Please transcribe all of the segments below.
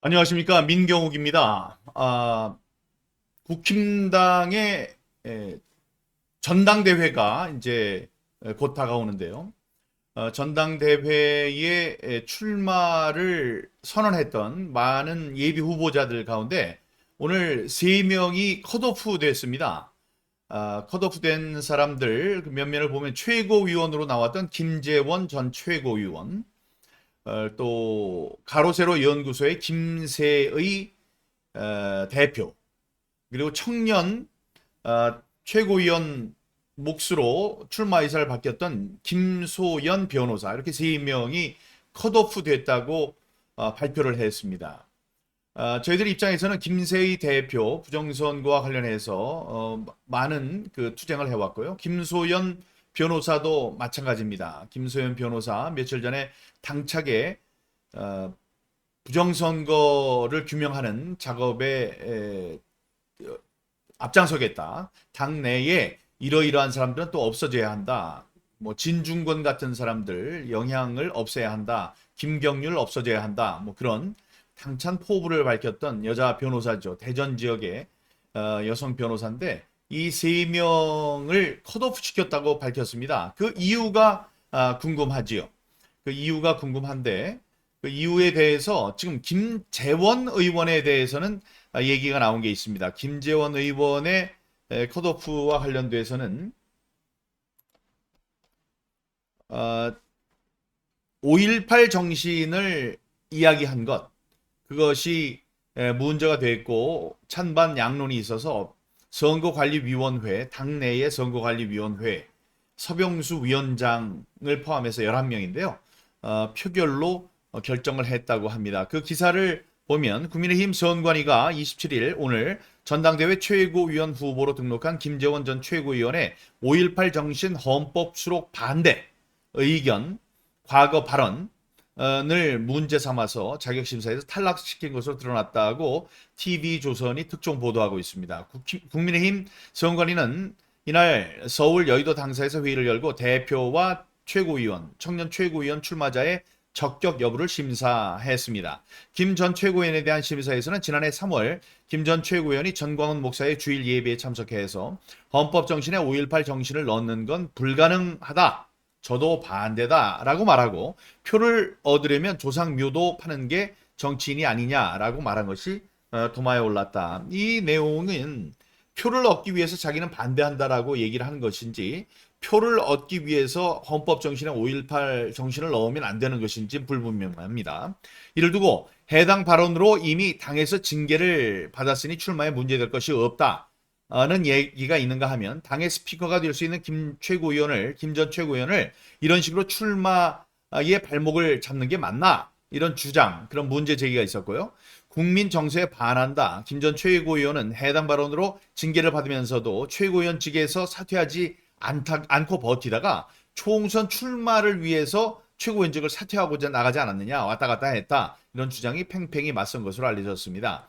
안녕하십니까. 민경욱입니다. 국힘당의 전당대회가 이제 곧 다가오는데요. 전당대회에 출마를 선언했던 많은 예비 후보자들 가운데 오늘 3명이 컷오프 됐습니다. 컷오프 된 사람들 그 면면을 보면 최고위원으로 나왔던 김재원 전 최고위원, 또 가로세로 연구소의 김세의 대표, 그리고 청년 최고위원 몫으로 출마 의사를 밝혔던 김소연 변호사, 이렇게 3명이 컷오프 됐다고 발표를 했습니다. 저희들 입장에서는 김세희 대표 부정선거와 관련해서 많은 그 투쟁을 해왔고요. 김소연 변호사도 마찬가지입니다. 김소연 변호사 며칠 전에 당차게 어, 부정선거를 규명하는 작업에 앞장서겠다. 당내에 이러이러한 사람들은 또 없어져야 한다. 뭐 진중권 같은 사람들 영향을 없애야 한다. 김경률 없어져야 한다. 뭐 그런 당찬 포부를 밝혔던 여자 변호사죠. 대전 지역의 여성 변호사인데 이 3명을 컷오프 시켰다고 밝혔습니다. 그 이유가 궁금하지요. 그 이유가 궁금한데 그 이유에 대해서 지금 김재원 의원에 대해서는 얘기가 나온 게 있습니다. 김재원 의원의 컷오프와 관련돼서는 5.18 정신을 이야기한 것, 그것이 문제가 됐고 찬반 양론이 있어서 선거관리위원회, 당내의 선거관리위원회 서병수 위원장을 포함해서 11명인데요. 표결로 결정을 했다고 합니다. 그 기사를 보면 국민의힘 선관위가 27일 오늘 전당대회 최고위원 후보로 등록한 김재원 전 최고위원의 5.18 정신 헌법 수록 반대 의견, 과거 발언을 문제 삼아서 자격심사에서 탈락시킨 것으로 드러났다고 TV조선이 특종 보도하고 있습니다. 국민의힘 선관위는 이날 서울 여의도 당사에서 회의를 열고 대표와 최고위원, 청년 최고위원 출마자의 적격 여부를 심사했습니다. 김 전 최고위원에 대한 심사에서는 지난해 3월 김 전 최고위원이 전광훈 목사의 주일 예배에 참석해서 헌법 정신에 5.18 정신을 넣는 건 불가능하다. 저도 반대다라고 말하고 표를 얻으려면 조상묘도 파는 게 정치인이 아니냐라고 말한 것이 도마에 올랐다. 이 내용은 표를 얻기 위해서 자기는 반대한다라고 얘기를 하는 것인지 표를 얻기 위해서 헌법 정신에 5.18 정신을 넣으면 안 되는 것인지 불분명합니다. 이를 두고 해당 발언으로 이미 당에서 징계를 받았으니 출마에 문제될 것이 없다는 얘기가 있는가 하면 당의 스피커가 될 수 있는 김 전 최고위원을 이런 식으로 출마의 발목을 잡는 게 맞나? 이런 주장, 그런 문제 제기가 있었고요. 국민 정서에 반한다. 김 전 최고위원은 해당 발언으로 징계를 받으면서도 최고위원직에서 사퇴하지 않고 버티다가 총선 출마를 위해서 최고위원직을 사퇴하고자 나가지 않았느냐, 왔다 갔다 했다, 이런 주장이 팽팽히 맞선 것으로 알려졌습니다.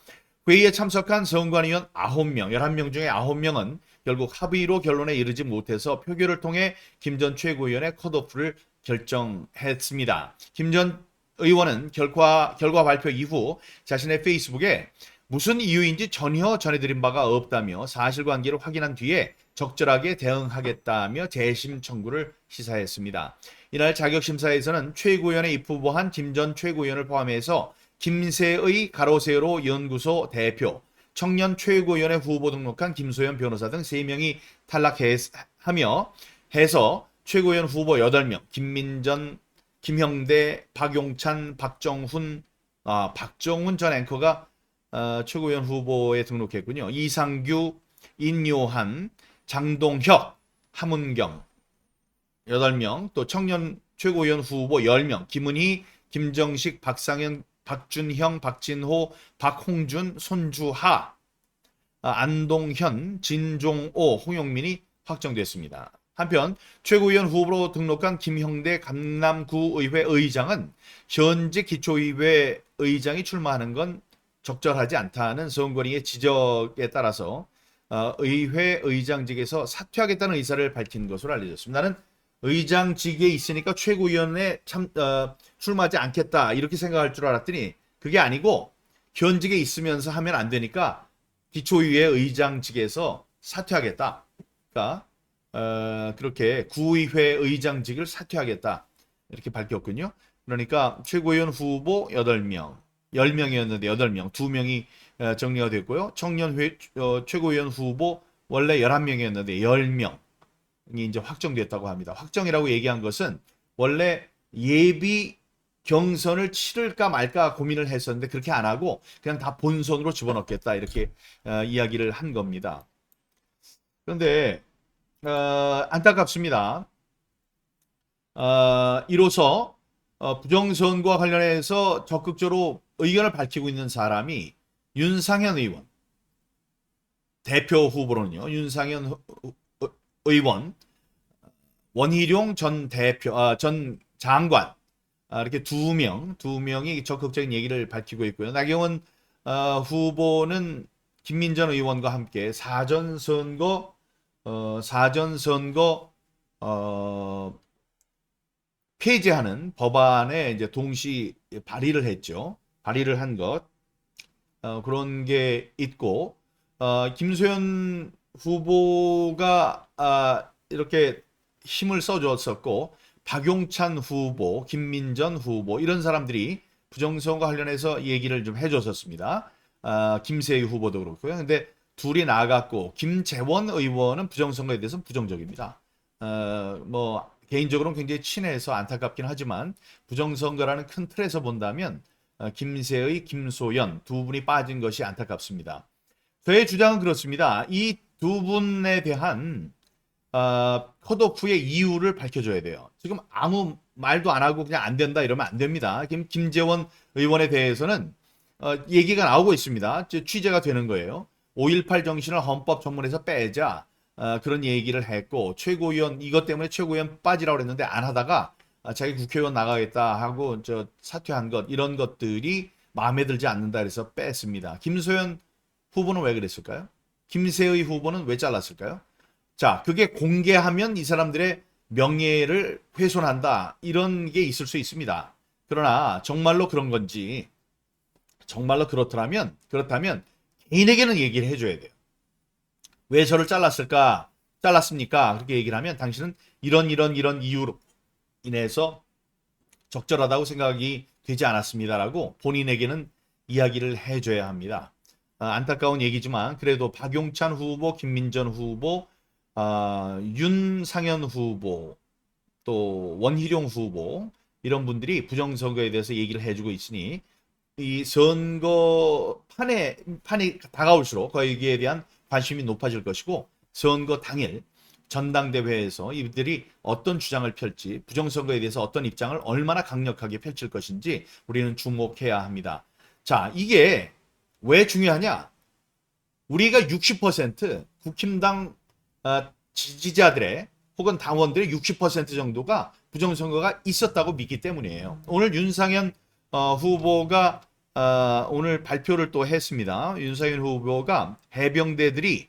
회의에 참석한 선관위원 9명, 11명 중에 9명은 결국 합의로 결론에 이르지 못해서 표결을 통해 김 전 최고위원의 컷오프를 결정했습니다. 김 전 의원은 결과 발표 이후 자신의 페이스북에 무슨 이유인지 전혀 전해드린 바가 없다며 사실관계를 확인한 뒤에 적절하게 대응하겠다며 재심 청구를 시사했습니다. 이날 자격심사에서는 최고위원에 입후보한 김 전 최고위원을 포함해서 김세의 가로세로 연구소 대표, 청년 최고위원회 후보 등록한 김소연 변호사 등 3명이 탈락하며 해서 최고위원 후보 8명, 김민전, 김형대, 박용찬, 박정훈 전 앵커가 최고위원 후보에 등록했군요. 이상규, 인요한, 장동혁, 함은경 8명, 또 청년 최고위원 후보 10명, 김은희, 김정식, 박상현, 박준형, 박진호, 박홍준, 손주하, 안동현, 진종오, 홍영민이 확정됐습니다. 한편 최고위원 후보로 등록한 김형대 강남구의회 의장은 현재 기초의회 의장이 출마하는 건 적절하지 않다는 선관위의 지적에 따라서 의회 의장직에서 사퇴하겠다는 의사를 밝힌 것으로 알려졌습니다. 나는 의장직에 있으니까 최고위원에 출마하지 않겠다 이렇게 생각할 줄 알았더니 그게 아니고 현직에 있으면서 하면 안 되니까 기초의회 의장직에서 사퇴하겠다. 그러니까 그렇게 구의회 의장직을 사퇴하겠다. 이렇게 밝혔군요. 그러니까 최고위원 후보 8명, 10명이었는데 8명, 2명이 정리가 됐고요. 청년회 최고위원 후보 원래 11명이었는데 10명이 이제 확정됐다고 합니다. 확정이라고 얘기한 것은 원래 예비 경선을 치를까 말까 고민을 했었는데 그렇게 안 하고 그냥 다 본선으로 집어넣겠다 이렇게 이야기를 한 겁니다. 그런데 안타깝습니다. 이로써 부정선거와 관련해서 적극적으로 의견을 밝히고 있는 사람이 윤상현 의원, 대표 후보로는요. 윤상현 의원, 원희룡 전 대표, 전 장관, 이렇게 두 명이 적극적인 얘기를 밝히고 있고요. 나경원 후보는 김민전 의원과 함께 사전선거 폐지하는 법안에 이제 동시 발의를 했죠. 발의를 한 것. 그런 게 있고, 김소연 후보가 이렇게 힘을 써줬었고, 박용찬 후보, 김민전 후보 이런 사람들이 부정선거 관련해서 얘기를 좀 해줬었습니다. 김세희 후보도 그렇고요. 근데 둘이 나갔고 김재원 의원은 부정선거에 대해서 부정적입니다. 뭐 개인적으로는 굉장히 친해서 안타깝긴 하지만 부정선거라는 큰 틀에서 본다면 김세의, 김소연 두 분이 빠진 것이 안타깝습니다. 저의 주장은 그렇습니다. 이 두 분에 대한 컷오프의 이유를 밝혀줘야 돼요. 지금 아무 말도 안 하고 그냥 안 된다 이러면 안 됩니다. 김재원 의원에 대해서는 얘기가 나오고 있습니다. 취재가 되는 거예요. 5.18 정신을 헌법 전문에서 빼자 그런 얘기를 했고 최고위원 이것 때문에 최고위원 빠지라고 그랬는데 안 하다가 자기 국회의원 나가겠다 하고 사퇴한 것 이런 것들이 마음에 들지 않는다 그래서 뺐습니다. 김소연 후보는 왜 그랬을까요? 김세의 후보는 왜 잘랐을까요? 자, 그게 공개하면 이 사람들의 명예를 훼손한다. 이런 게 있을 수 있습니다. 그러나 정말로 그런 건지 정말로 그렇다면 개인에게는 얘기를 해줘야 돼요. 왜 저를 잘랐습니까? 그렇게 얘기를 하면 당신은 이런 이유로 인해서 적절하다고 생각이 되지 않았습니다라고 본인에게는 이야기를 해줘야 합니다. 안타까운 얘기지만 그래도 박용찬 후보, 김민전 후보, 윤상현 후보, 또 원희룡 후보 이런 분들이 부정선거에 대해서 얘기를 해주고 있으니 이 판이 다가올수록 거기에 대한 관심이 높아질 것이고 선거 당일 전당대회에서 이들이 어떤 주장을 펼지 부정선거에 대해서 어떤 입장을 얼마나 강력하게 펼칠 것인지 우리는 주목해야 합니다. 자, 이게 왜 중요하냐? 우리가 60% 국힘당 지지자들의 혹은 당원들의 60% 정도가 부정선거가 있었다고 믿기 때문이에요. 오늘 윤상현 후보가 오늘 발표를 또 했습니다. 윤상현 후보가 해병대들이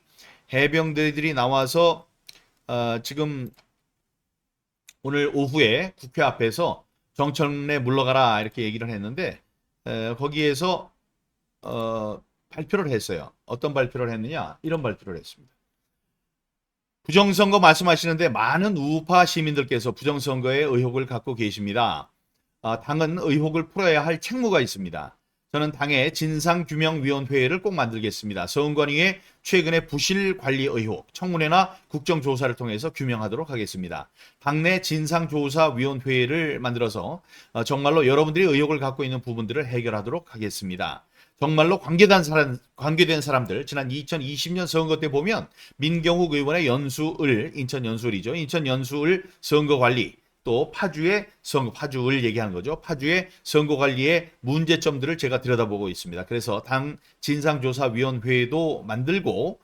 나와서 지금 오늘 오후에 국회 앞에서 정청래 물러가라 이렇게 얘기를 했는데 거기에서 발표를 했어요. 어떤 발표를 했느냐? 이런 발표를 했습니다. 부정선거 말씀하시는데 많은 우파 시민들께서 부정선거에 의혹을 갖고 계십니다. 당은 의혹을 풀어야 할 책무가 있습니다. 저는 당의 진상규명위원회를 꼭 만들겠습니다. 선관위의 최근의 부실 관리 의혹, 청문회나 국정조사를 통해서 규명하도록 하겠습니다. 당내 진상조사위원회를 만들어서 정말로 여러분들이 의혹을 갖고 있는 부분들을 해결하도록 하겠습니다. 정말로 관계된 사람들 지난 2020년 선거 때 보면 민경욱 의원의 인천 연수을 선거관리 또 파주의 파주을 얘기하는 거죠. 파주의 선거관리의 문제점들을 제가 들여다보고 있습니다. 그래서 당 진상조사위원회도 만들고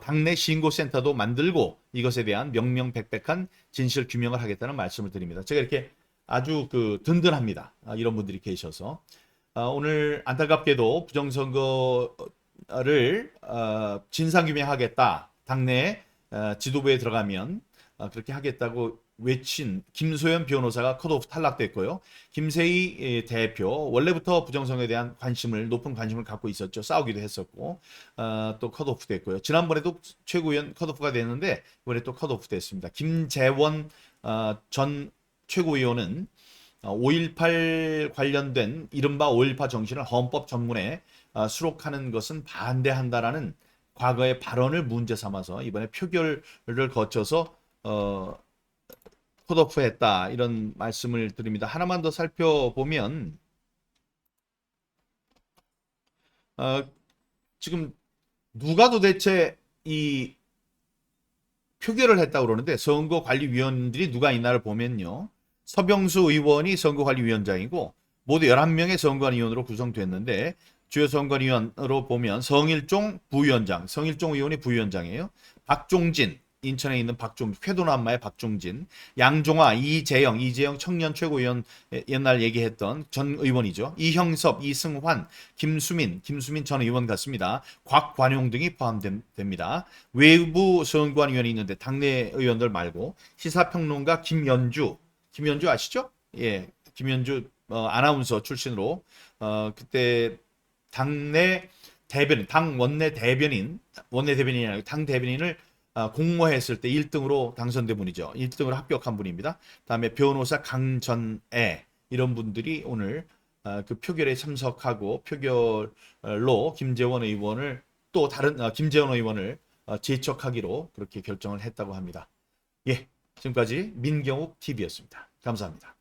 당내 신고센터도 만들고 이것에 대한 명명백백한 진실 규명을 하겠다는 말씀을 드립니다. 제가 이렇게 아주 든든합니다. 이런 분들이 계셔서 오늘 안타깝게도 부정선거를 진상규명하겠다. 당내 지도부에 들어가면 그렇게 하겠다고 외친 김소연 변호사가 컷오프 탈락됐고요. 김세희 대표 원래부터 부정선거에 대한 높은 관심을 갖고 있었죠. 싸우기도 했었고 또 컷오프 됐고요. 지난번에도 최고위원 컷오프가 됐는데 이번에 또 컷오프 됐습니다. 김재원 전 최고위원은 5.18 관련된 이른바 5.18 정신을 헌법 전문에 수록하는 것은 반대한다라는 과거의 발언을 문제 삼아서 이번에 표결을 거쳐서 컷오프했다 이런 말씀을 드립니다. 하나만 더 살펴보면 지금 누가 도대체 이 표결을 했다고 그러는데 선거관리위원들이 누가 있나를 보면요. 서병수 의원이 선거관리위원장이고 모두 11명의 선거관리위원으로 구성됐는데 주요 선거관리위원으로 보면 성일종 부위원장, 성일종 의원이 부위원장이에요. 박종진, 인천에 있는 박종진, 쾌도남마의 박종진, 양종화, 이재영 청년 최고위원 옛날 얘기했던 전 의원이죠. 이형섭, 이승환, 김수민 전 의원 같습니다. 곽관용 등이 포함됩니다. 외부 선관위원이 있는데 당내 의원들 말고 시사평론가 김연주 아시죠? 예, 김연주 아나운서 출신으로 그때 당내 대변인, 당 원내 대변인이 아니고 당 대변인을 공모했을 때 1등으로 당선된 분이죠. 1등으로 합격한 분입니다. 다음에 변호사 강전애 이런 분들이 오늘 그 표결에 참석하고 표결로 김재원 의원을 또 다른 김재원 의원을 제척하기로 그렇게 결정을 했다고 합니다. 예, 지금까지 민경욱 TV였습니다. 감사합니다.